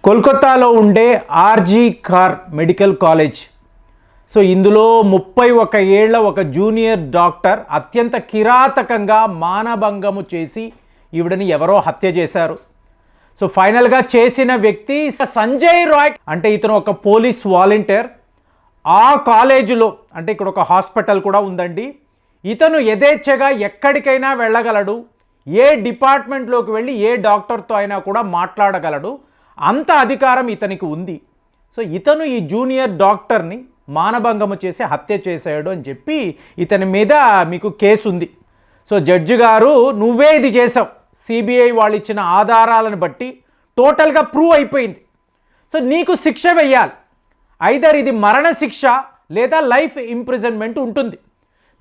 కోల్కతాలో ఉండే RG Kar medical college. So ఇందులో 31 ఏళ్ల ఒక జూనియర్ డాక్టర్ అత్యంత కిరాతకంగా మానభంగము చేసి ఈవిడని ఎవరో హత్య చేశారు. సో ఫైనల్గా చేసిన వ్యక్తి సంజయ్ రాయ్, అంటే ఇతను ఒక పోలీస్ వాలంటీర్. ఆ కాలేజీలో అంటే ఇక్కడ ఒక హాస్పిటల్ కూడా ఉందండి. ఇతను యథేచ్ఛగా ఎక్కడికైనా వెళ్ళగలడు, ఏ డిపార్ట్మెంట్లోకి వెళ్ళి ఏ డాక్టర్తో అయినా కూడా మాట్లాడగలడు, అంత అధికారం ఇతనికి ఉంది. సో ఇతను ఈ జూనియర్ డాక్టర్ని మానభంగము చేసి హత్య చేశాడు అని చెప్పి ఇతని మీద మీకు కేసు ఉంది. సో జడ్జి గారు, నువ్వే ఇది చేసావు, సిబిఐ వాళ్ళు ఇచ్చిన ఆధారాలను బట్టి టోటల్గా ప్రూవ్ అయిపోయింది, సో నీకు శిక్ష వెయ్యాలి. ఐదర్ ఇది మరణశిక్ష లేదా లైఫ్ ఇంప్రిజన్మెంట్ ఉంటుంది.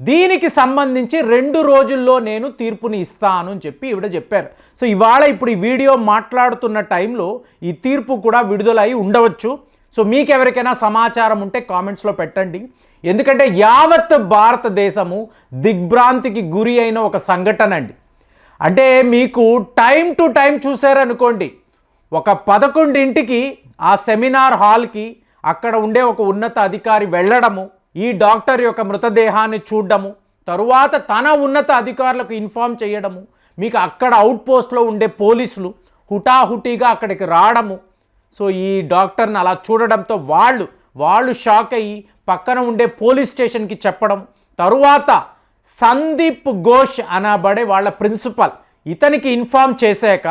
దీనికి సంబంధించి 2 రోజుల్లో నేను తీర్పుని ఇస్తాను అని చెప్పి ఈవిడ చెప్పారు. సో ఇవాళ ఇప్పుడు ఈ వీడియో మాట్లాడుతున్న టైంలో ఈ తీర్పు కూడా విడుదలై ఉండవచ్చు. సో మీకు ఎవరికైనా సమాచారం ఉంటే కామెంట్స్లో పెట్టండి. ఎందుకంటే యావత్ భారతదేశము దిగ్భ్రాంతికి గురి అయిన ఒక సంఘటన అండి. అంటే మీకు టైం టు టైం చూసారనుకోండి, ఒక 11ంటికి ఆ సెమినార్ హాల్కి అక్కడ ఉండే ఒక ఉన్నత అధికారి వెళ్ళడము, ఈ డాక్టర్ యొక్క మృతదేహాన్ని చూడడము, తరువాత తన ఉన్నత అధికారులకు ఇన్ఫామ్ చేయడము, మీకు అక్కడ అవుట్ పోస్ట్లో ఉండే పోలీసులు హుటాహుటీగా అక్కడికి రావడము. సో ఈ డాక్టర్ని అలా చూడడంతో వాళ్ళు షాక్ అయ్యి పక్కన ఉండే పోలీస్ స్టేషన్కి చెప్పడం, తరువాత సందీప్ ఘోష్ అనబడే వాళ్ళ ప్రిన్సిపల్ ఇతనికి ఇన్ఫామ్ చేశాక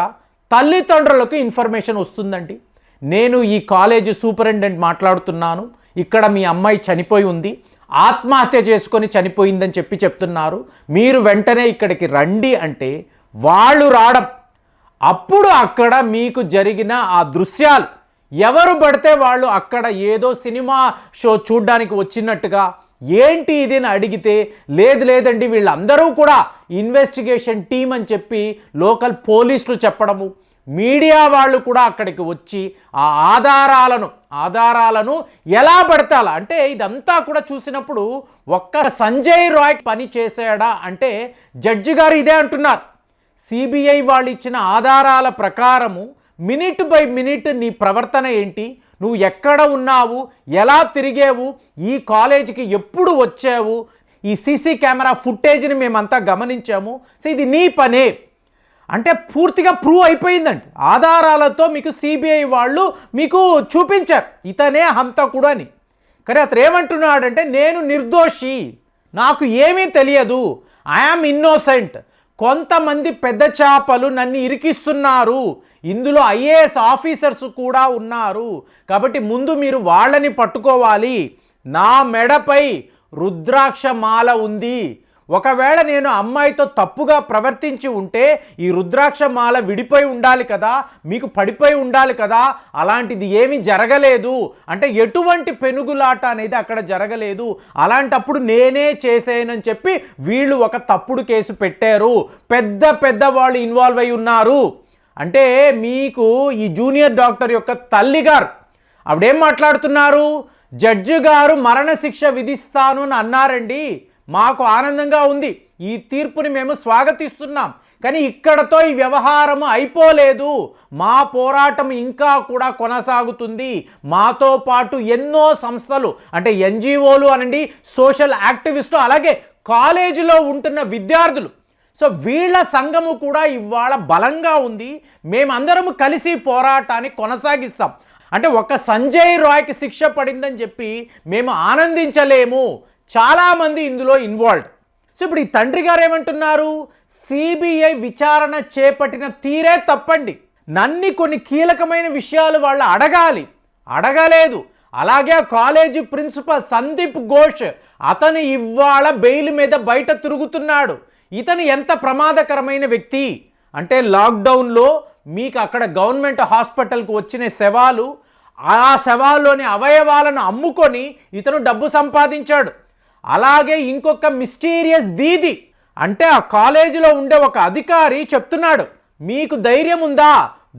తల్లిదండ్రులకు ఇన్ఫర్మేషన్ వస్తుందండి. నేను ఈ కాలేజీ సూపరింటెండెంట్ మాట్లాడుతున్నాను, ఇక్కడ మీ అమ్మాయి చనిపోయి ఉంది, ఆత్మహత్య చేసుకొని చనిపోయిందని చెప్తున్నారు, మీరు వెంటనే ఇక్కడికి రండి అంటే వాళ్ళు రావడం. అప్పుడు అక్కడ మీకు జరిగిన ఆ దృశ్యాలు, ఎవరు పడితే వాళ్ళు అక్కడ ఏదో సినిమా షో చూడ్డానికి వచ్చినట్టుగా, ఏంటి ఇది అని అడిగితే లేదండి వీళ్ళందరూ కూడా ఇన్వెస్టిగేషన్ టీం అని చెప్పి లోకల్ పోలీసులు చెప్పడము, మీడియా వాళ్ళు కూడా అక్కడికి వచ్చి ఆ ఆధారాలను ఎలా పడతాలా అంటే ఇదంతా కూడా చూసినప్పుడు ఒక్క సంజయ్ రాయ్ పని చేశాడా అంటే జడ్జి గారు ఇదే అంటున్నారు. సిబిఐ వాళ్ళు ఇచ్చిన ఆధారాల ప్రకారము మినిట్ బై మినిట్ నీ ప్రవర్తన ఏంటి, నువ్వు ఎక్కడ ఉన్నావు, ఎలా తిరిగేవు, ఈ కాలేజీకి ఎప్పుడు వచ్చావు, ఈ సీసీ కెమెరా ఫుటేజ్ని మేమంతా గమనించాము, సో ఇది నీ పనే అంటే పూర్తిగా ప్రూవ్ అయిపోయిందండి. ఆధారాలతో మీకు సిబిఐ వాళ్ళు మీకు చూపించారు ఇతనే హంతకుడు అని. కానీ అతను ఏమంటున్నాడంటే నేను నిర్దోషి, నాకు ఏమీ తెలియదు, ఐఆమ్ ఇన్నోసెంట్, కొంతమంది పెద్ద చేపలు నన్ను ఇరికిస్తున్నారు, ఇందులో ఐఏఎస్ ఆఫీసర్స్ కూడా ఉన్నారు, కాబట్టి ముందు మీరు వాళ్ళని పట్టుకోవాలి, నా మెడపై రుద్రాక్ష మాల ఉంది, ఒకవేళ నేను అమ్మాయితో తప్పుగా ప్రవర్తించి ఉంటే ఈ రుద్రాక్ష మాల విడిపోయి ఉండాలి కదా, మీకు పడిపోయి ఉండాలి కదా, అలాంటిది ఏమీ జరగలేదు, అంటే ఎటువంటి పెనుగులాట అనేది అక్కడ జరగలేదు, అలాంటప్పుడు నేనే చేసేనని చెప్పి వీళ్ళు ఒక తప్పుడు కేసు పెట్టారు, పెద్ద వాళ్ళు ఇన్వాల్వ్ అయి ఉన్నారు. అంటే మీకు ఈ జూనియర్ డాక్టర్ యొక్క తల్లిగారు ఆవిడేం మాట్లాడుతున్నారు, జడ్జి గారు మరణశిక్ష విధిస్తాను అని అన్నారండి, మాకు ఆనందంగా ఉంది, ఈ తీర్పుని మేము స్వాగతిస్తున్నాం, కానీ ఇక్కడతో ఈ వ్యవహారం అయిపోలేదు, మా పోరాటం ఇంకా కూడా కొనసాగుతుంది, మాతో పాటు ఎన్నో సంస్థలు అంటే ఎన్జిఓలు అనండి, సోషల్ యాక్టివిస్టులు, అలాగే కాలేజీలో ఉంటున్న విద్యార్థులు, సో వీళ్ళ సంఘము కూడా ఇవాళ బలంగా ఉంది, మేమందరము కలిసి పోరాటాన్ని కొనసాగిస్తాం. అంటే ఒక సంజయ్ రాయ్కి శిక్ష పడిందని చెప్పి మేము ఆనందించలేము, చాలామంది ఇందులో ఇన్వాల్వ్డ్. సో ఇప్పుడు ఈ తండ్రి గారు ఏమంటున్నారు, సిబిఐ విచారణ చేపట్టిన తీరే తప్పండి, నన్ని కొన్ని కీలకమైన విషయాలు వాళ్ళు అడగలేదు. అలాగే కాలేజీ ప్రిన్సిపల్ సందీప్ ఘోష్ అతను ఇవాళ బెయిల్ మీద బయట తిరుగుతున్నాడు. ఇతను ఎంత ప్రమాదకరమైన వ్యక్తి అంటే లాక్డౌన్లో మీకు అక్కడ గవర్నమెంట్ హాస్పిటల్కి వచ్చిన శవాలు, ఆ శవాల్లోని అవయవాలను అమ్ముకొని ఇతను డబ్బు సంపాదించాడు. అలాగే ఇంకొక మిస్టీరియస్ దీది అంటే ఆ కాలేజీలో ఉండే ఒక అధికారి చెప్తున్నాడు, మీకు ధైర్యం ఉందా,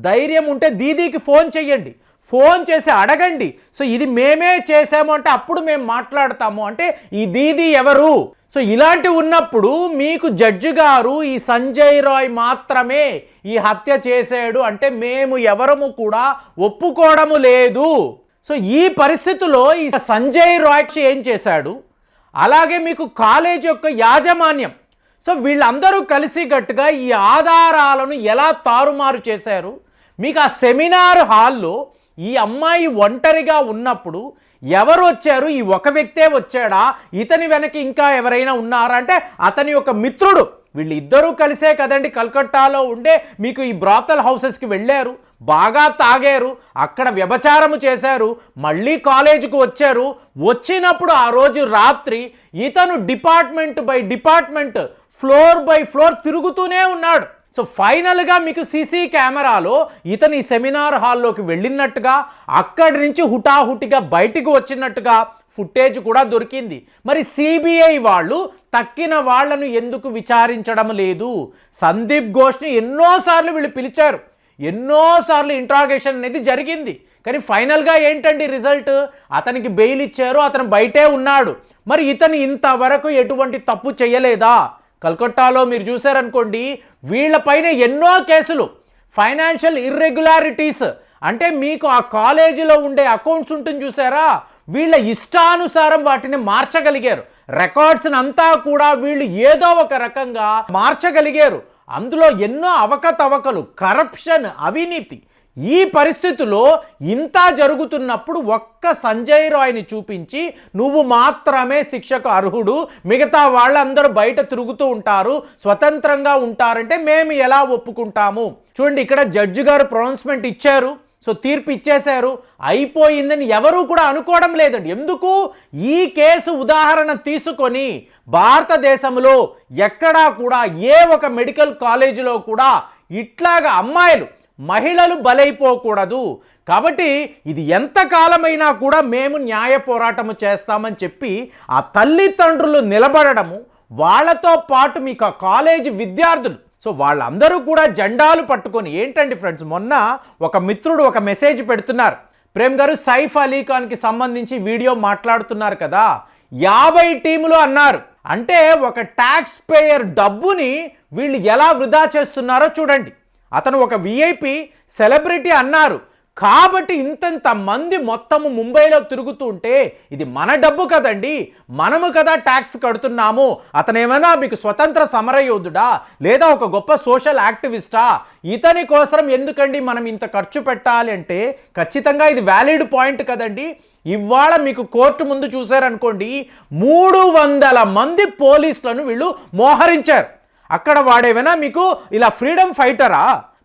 ధైర్యం ఉంటే దీదీకి ఫోన్ చేయండి, ఫోన్ చేసి అడగండి, సో ఇది మేమే చేసాము అంటే అప్పుడు మేము మాట్లాడతాము, అంటే ఈ దీది ఎవరు, సో ఇలాంటి ఉన్నప్పుడు మీకు జడ్జి గారు ఈ సంజయ్ రాయ్ మాత్రమే ఈ హత్య చేశాడు అంటే మేము ఎవరము కూడా ఒప్పుకోవడము లేదు. సో ఈ పరిస్థితుల్లో ఈ సంజయ్ రాయ్ ఏం చేశాడు, అలాగే మీకు కాలేజ్ యొక్క యాజమాన్యం, సో వీళ్ళందరూ కలిసికట్టుగా ఈ ఆధారాలను ఎలా తారుమారు చేశారు. మీకు ఆ సెమినార్ హాల్లో ఈ అమ్మాయి ఒంటరిగా ఉన్నప్పుడు ఎవరు వచ్చారు, ఈ ఒక వ్యక్తే వచ్చాడా, ఇతని వెనక ఇంకా ఎవరైనా ఉన్నారా అంటే అతని యొక్క మిత్రుడు. వీళ్ళిద్దరూ కలిసే కదండి కల్కట్టాలో ఉండే మీకు ఈ బ్రాతల్ హౌసెస్కి వెళ్ళారు, బాగా తాగారు, అక్కడ వ్యభిచారము చేశారు, మళ్ళీ కాలేజీకి వచ్చారు. వచ్చినప్పుడు ఆ రోజు రాత్రి ఇతను department by department, floor by floor తిరుగుతూనే ఉన్నాడు. సో ఫైనల్గా మీకు సీసీ కెమెరాలో ఇతను ఈ సెమినార్ హాల్లోకి వెళ్ళినట్టుగా, అక్కడి నుంచి హుటాహుటిగా బయటికి వచ్చినట్టుగా ఫుటేజ్ కూడా దొరికింది. మరి సిబిఐ వాళ్ళు తక్కిన వాళ్లను ఎందుకు విచారించడం లేదు? సందీప్ ఘోష్ని ఎన్నోసార్లు వీళ్ళు పిలిచారు, ఎన్నోసార్లు ఇంట్రాగేషన్ అనేది జరిగింది, కానీ ఫైనల్గా ఏంటండి రిజల్ట్? అతనికి బెయిల్ ఇచ్చారు, అతను బయటే ఉన్నాడు. మరి ఇతను ఇంతవరకు ఎటువంటి తప్పు చేయలేదా? కల్కట్టాలో మీరు చూసారనుకోండి, వీళ్ళపైన ఎన్నో కేసులు, ఫైనాన్షియల్ ఇర్రెగ్యులారిటీస్, అంటే మీకు ఆ కాలేజీలో ఉండే అకౌంట్స్ ఉంటుంది చూసారా, వీళ్ళ ఇష్టానుసారం వాటిని మార్చగలిగారు. రికార్డ్స్ని అంతా కూడా వీళ్ళు ఏదో ఒక రకంగా మార్చగలిగారు. అందులో ఎన్నో అవకతవకలు, కరప్షన్, అవినీతి. ఈ పరిస్థితిలో ఇంత జరుగుతున్నప్పుడు ఒక్క సంజయ్ రాయ్ని చూపించి నువ్వు మాత్రమే శిక్షకు అర్హుడు, మిగతా వాళ్ళందరూ బయట తిరుగుతూ ఉంటారు, స్వతంత్రంగా ఉంటారంటే మేము ఎలా ఒప్పుకుంటాము? చూడండి, ఇక్కడ జడ్జి గారు ప్రొనౌన్స్మెంట్ ఇచ్చారు, సో తీర్పు ఇచ్చేశారు, అయిపోయిందని ఎవరూ కూడా అనుకోవడం లేదండి. ఎందుకు? ఈ కేసు ఉదాహరణ తీసుకొని భారతదేశంలో ఎక్కడా కూడా ఏ ఒక మెడికల్ కాలేజీలో కూడా ఇట్లాగా అమ్మాయిలు, మహిళలు బలైపోకూడదు. కాబట్టి ఇది ఎంతకాలమైనా కూడా మేము న్యాయ పోరాటము చేస్తామని చెప్పి ఆ తల్లిదండ్రులు నిలబడము, వాళ్ళతో పాటు మీకు ఆ కాలేజీ విద్యార్థులు, సో వాళ్ళందరూ కూడా జెండాలు పట్టుకొని, ఏంటండి ఫ్రెండ్స్, మొన్న ఒక మిత్రుడు ఒక మెసేజ్ పెడుతున్నారు, ప్రేమ్ గారు సైఫ్ అలీ ఖాన్కి సంబంధించి వీడియో మాట్లాడుతున్నారు కదా, 50 టీములు అన్నారు. అంటే ఒక ట్యాక్స్ పేయర్ డబ్బుని వీళ్ళు ఎలా వృధా చేస్తున్నారో చూడండి. అతను ఒక విఐపి సెలబ్రిటీ అన్నారు కాబట్టి ఇంతంత మంది మొత్తము ముంబైలో తిరుగుతుంటే ఇది మన డబ్బు కదండి, మనము కదా ట్యాక్స్ కడుతున్నాము. అతను ఏమైనా మీకు స్వతంత్ర సమరయోధుడా లేదా ఒక గొప్ప సోషల్ యాక్టివిస్టా? ఇతని కోసం ఎందుకండి మనం ఇంత ఖర్చు పెట్టాలి అంటే ఖచ్చితంగా ఇది వ్యాలిడ్ పాయింట్ కదండి. ఇవాళ మీకు కోర్టు ముందు చూశారనుకోండి, 300 మంది పోలీసులను వీళ్ళు మోహరించారు. అక్కడ వాడేమైనా మీకు ఇలా ఫ్రీడమ్ ఫైటరా,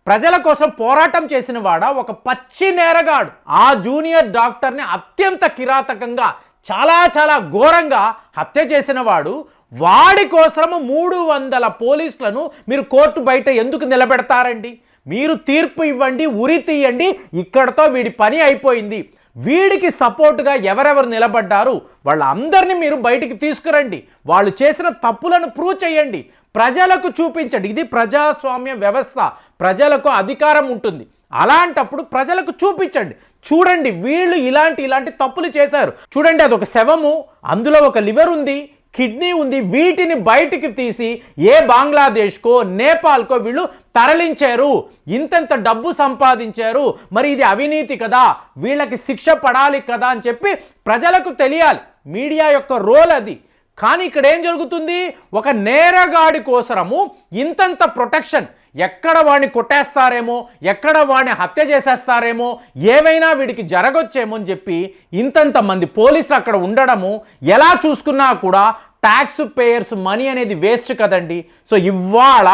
ప్రజల కోసం పోరాటం చేసిన వాడా, ఒక పచ్చి నేరగాడు. ఆ జూనియర్ డాక్టర్ని అత్యంత కిరాతకంగా, చాలా చాలా ఘోరంగా హత్య చేసిన వాడు, వాడి కోసము 300 పోలీసులను మీరు కోర్టు బయట ఎందుకు నిలబెడతారండి? మీరు తీర్పు ఇవ్వండి, ఉరి తీయండి, ఇక్కడతో వీడి పని అయిపోయింది. వీడికి సపోర్టుగా ఎవరెవరు నిలబడ్డారు వాళ్ళందరినీ మీరు బయటికి తీసుకురండి, వాళ్ళు చేసిన తప్పులను ప్రూవ్ చేయండి, ప్రజలకు చూపించండి. ఇది ప్రజాస్వామ్య వ్యవస్థ, ప్రజలకు అధికారం ఉంటుంది. అలాంటప్పుడు ప్రజలకు చూపించండి, చూడండి వీళ్ళు ఇలాంటి తప్పులు చేశారు, చూడండి అదొక శవము, అందులో ఒక లివర్ ఉంది, కిడ్నీ ఉంది, వీటిని బయటికి తీసి ఏ బంగ్లాదేశ్కో నేపాల్కో వీళ్ళు తరలించారు, ఇంతంత డబ్బు సంపాదించారు, మరి ఇది అవినీతి కదా, వీళ్ళకి శిక్ష పడాలి కదా అని చెప్పి ప్రజలకు తెలియాలి. మీడియా యొక్క రోల్ అది. కానీ ఇక్కడ ఏం జరుగుతుంది? ఒక నేరగాడి కోసరము ఇంతంత ప్రొటెక్షన్, ఎక్కడ వాడిని కొట్టేస్తారేమో, ఎక్కడ వాడిని హత్య చేసేస్తారేమో, ఏమైనా వీడికి జరగొచ్చేమో అని చెప్పి ఇంతంత మంది పోలీసులు అక్కడ ఉండడము, ఎలా చూసుకున్నా కూడా ట్యాక్స్ పేయర్స్ మనీ అనేది వేస్ట్ కదండి. సో ఇవాళ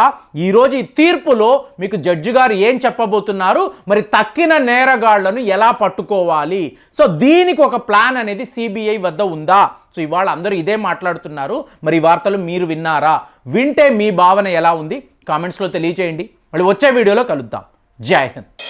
ఈరోజు ఈ తీర్పులో మీకు జడ్జి గారు ఏం చెప్పబోతున్నారు, మరి తక్కిన నేరగాళ్లను ఎలా పట్టుకోవాలి, సో దీనికి ఒక ప్లాన్ అనేది సిబిఐ వద్ద ఉందా? సో ఇవాళ అందరూ ఇదే మాట్లాడుతున్నారు. మరి ఈ వార్తలు మీరు విన్నారా? వింటే మీ భావన ఎలా ఉంది కామెంట్స్లో తెలియచేయండి. మళ్ళీ వచ్చే వీడియోలో కలుద్దాం. జై హింద్.